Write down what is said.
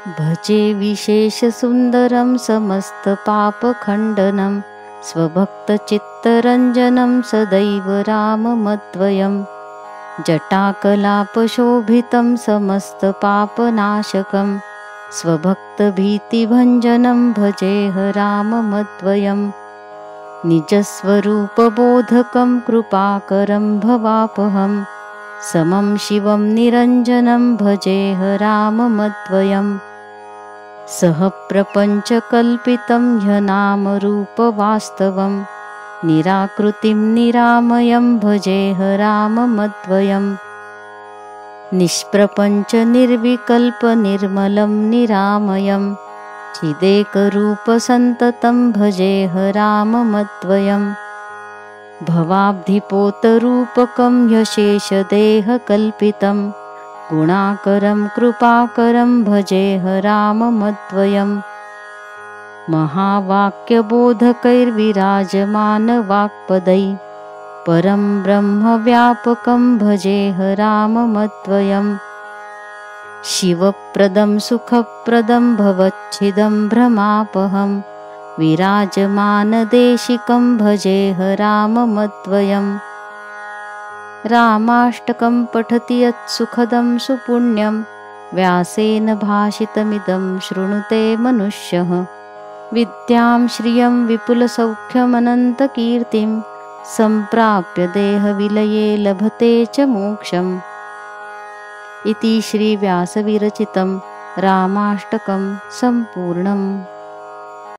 भजे विशेषसुन्दरं समस्तपापखण्डनं स्वभक्तचित्तरञ्जनं सदैव राममद्वयं जटाकलापशोभितं समस्तपापनाशकं स्वभक्तभीतिभञ्जनं भजेह राममद्वयं निजस्वरूपबोधकं कृपाकरं भवापहं समं शिवं निरञ्जनं भजेह राममद्वयं सह प्रपञ्चकल्पितं ह्यनामरूपवास्तवं निराकृतिं निरामयं भजेह राममद्वयं निष्प्रपञ्चनिर्विकल्पनिर्मलं निरामयं चिदेकरूपसन्ततं भजेह राममद्वयं भवाब्धिपोतरूपकं ह्यशेषदेहकल्पितं गुणाकरं कृपाकरं भजेह राममद्वयं महावाक्यबोधकैर्विराजमानवाक्पदैः परं ब्रह्मव्यापकं भजेह राममद्वयं शिवप्रदं सुखप्रदं भवच्छिदं भ्रमापहं विराजमानदेशिकं भजेह राममद्वयं रामाष्टकं पठति यत्सुखदं सुपुण्यं व्यासेन भाषितमिदं शृणुते मनुष्यः विद्यां श्रियं विपुलसौख्यमनन्तकीर्तिं सम्प्राप्य देहविलये लभते च मोक्षम् इति श्रीव्यासविरचितं रामाष्टकं सम्पूर्णम्।